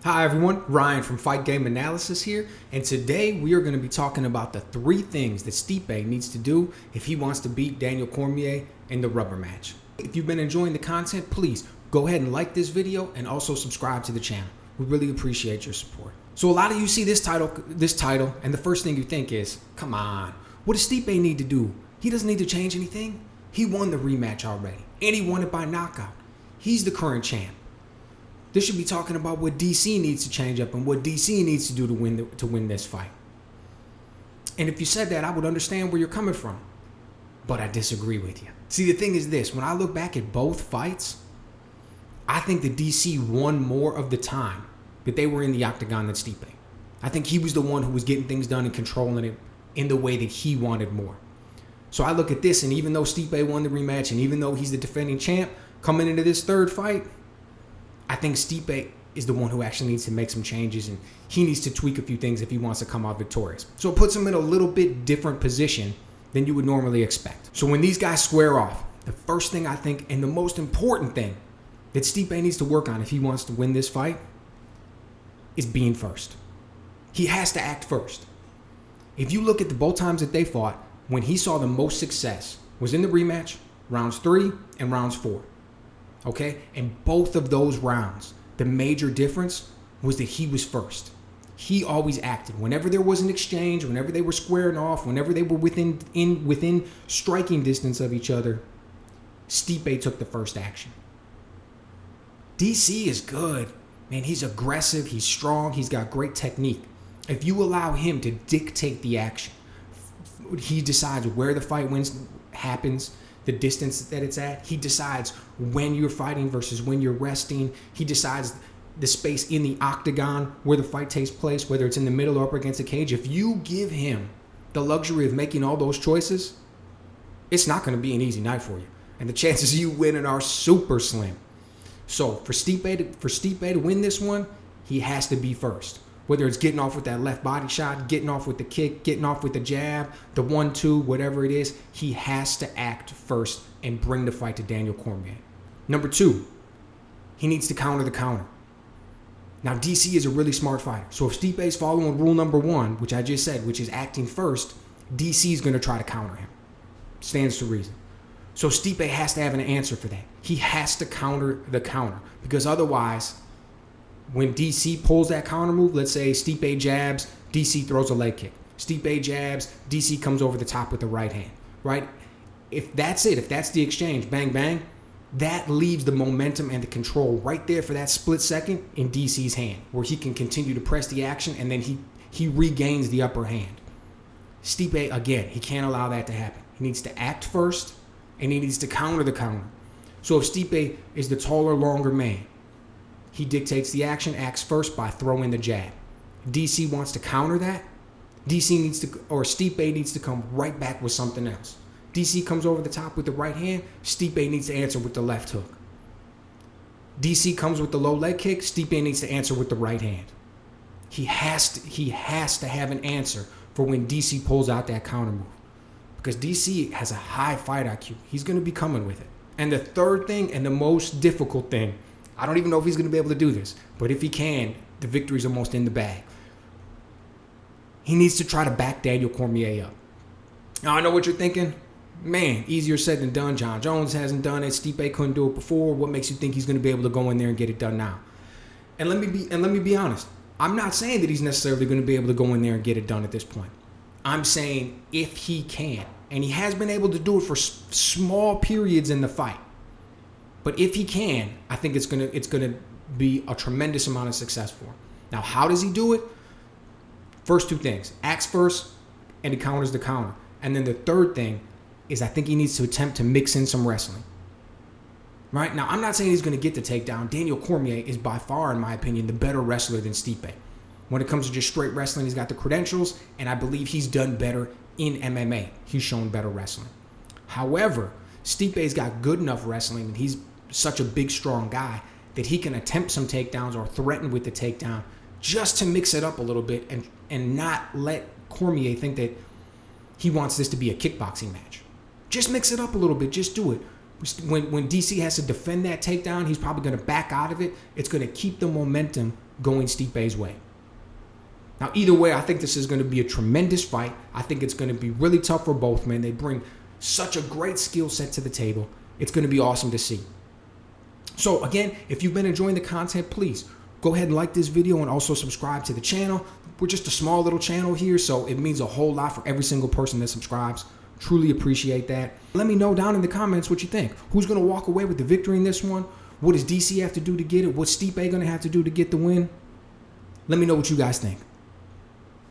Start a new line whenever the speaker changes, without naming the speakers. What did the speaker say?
Hi everyone, Ryan from Fight Game Analysis here, and today we are going to be talking about the 3 things that Stipe needs to do if he wants to beat Daniel Cormier in the rubber match. If you've been enjoying the content, please go ahead and like this video and also subscribe to the channel. We really appreciate your support. So a lot of you see this title, and the first thing you think is, come on, what does Stipe need to do? He doesn't need to change anything. He won the rematch already, and he won it by knockout. He's the current champ. This should be talking about what DC needs to change up and what DC needs to do to win this fight. And if you said that, I would understand where you're coming from. But I disagree with you. See, the thing is this. When I look back at both fights, I think that DC won more of the time that they were in the octagon than Stipe. I think he was the one who was getting things done and controlling it in the way that he wanted more. So I look at this, and even though Stipe won the rematch, and even though he's the defending champ, coming into this third fight, I think Stipe is the one who actually needs to make some changes, and he needs to tweak a few things if he wants to come out victorious. So it puts him in a little bit different position than you would normally expect. So when these guys square off, the first thing I think, and the most important thing that Stipe needs to work on if he wants to win this fight, is being first. He has to act first. If you look at the both times that they fought, when he saw the most success was in the rematch, rounds 3 and rounds 4. Okay? And both of those rounds, the major difference was that he was first. He always acted. Whenever there was an exchange, whenever they were squaring off, whenever they were within striking distance of each other, Stipe took the first action. DC is good. Man, he's aggressive, he's strong, he's got great technique. If you allow him to dictate the action, he decides where the fight happens, the distance that it's at. He decides when you're fighting versus when you're resting. He decides the space in the octagon where the fight takes place, whether it's in the middle or up against the cage. If you give him the luxury of making all those choices, it's not going to be an easy night for you. And the chances of you winning are super slim. So for Stipe to win this one, he has to be first. Whether it's getting off with that left body shot, getting off with the kick, getting off with the jab, the 1-2, whatever it is, he has to act first and bring the fight to Daniel Cormier. Number 2, he needs to counter the counter. Now, DC is a really smart fighter. So if Stipe is following rule number 1, which I just said, which is acting first, DC is going to try to counter him. Stands to reason. So Stipe has to have an answer for that. He has to counter the counter, because otherwise, when DC pulls that counter move, let's say Stipe jabs, DC throws a leg kick. Stipe jabs, DC comes over the top with the right hand, right? If that's it, if that's the exchange, bang, bang, that leaves the momentum and the control right there for that split second in DC's hand, where he can continue to press the action, and then he regains the upper hand. Stipe, again, he can't allow that to happen. He needs to act first, and he needs to counter the counter. So if Stipe is the taller, longer man, he dictates the action, acts first by throwing the jab. DC wants to counter that. Stipe needs to come right back with something else. DC comes over the top with the right hand. Stipe needs to answer with the left hook. DC comes with the low leg kick. Stipe needs to answer with the right hand. He has to have an answer for when DC pulls out that counter move, because DC has a high fight IQ. He's going to be coming with it. And the third thing, and the most difficult thing, I don't even know if he's going to be able to do this, but if he can, the victory's almost in the bag. He needs to try to back Daniel Cormier up. Now, I know what you're thinking. Man, easier said than done. John Jones hasn't done it. Stipe couldn't do it before. What makes you think he's going to be able to go in there and get it done now? And let me be honest. I'm not saying that he's necessarily going to be able to go in there and get it done at this point. I'm saying if he can, and he has been able to do it for small periods in the fight. But if he can, I think it's gonna be a tremendous amount of success for him. Now, how does he do it? First 2 things: acts first, and he counters the counter. And then the third thing is, I think he needs to attempt to mix in some wrestling. Right now, I'm not saying he's going to get the takedown. Daniel Cormier is by far, in my opinion, the better wrestler than Stipe. When it comes to just straight wrestling, he's got the credentials, and I believe he's done better in MMA. He's shown better wrestling. However, Stipe's got good enough wrestling, and he's such a big, strong guy that he can attempt some takedowns or threaten with the takedown just to mix it up a little bit and not let Cormier think that he wants this to be a kickboxing match. Just mix it up a little bit. Just do it. When DC has to defend that takedown, he's probably going to back out of it. It's going to keep the momentum going Stipe's way. Now, either way, I think this is going to be a tremendous fight. I think it's going to be really tough for both men. They bring such a great skill set to the table. It's going to be awesome to see. So again, if you've been enjoying the content, please go ahead and like this video and also subscribe to the channel. We're just a small little channel here, so it means a whole lot for every single person that subscribes. Truly appreciate that. Let me know down in the comments what you think. Who's going to walk away with the victory in this one? What does DC have to do to get it? What's Stipe going to have to do to get the win? Let me know what you guys think.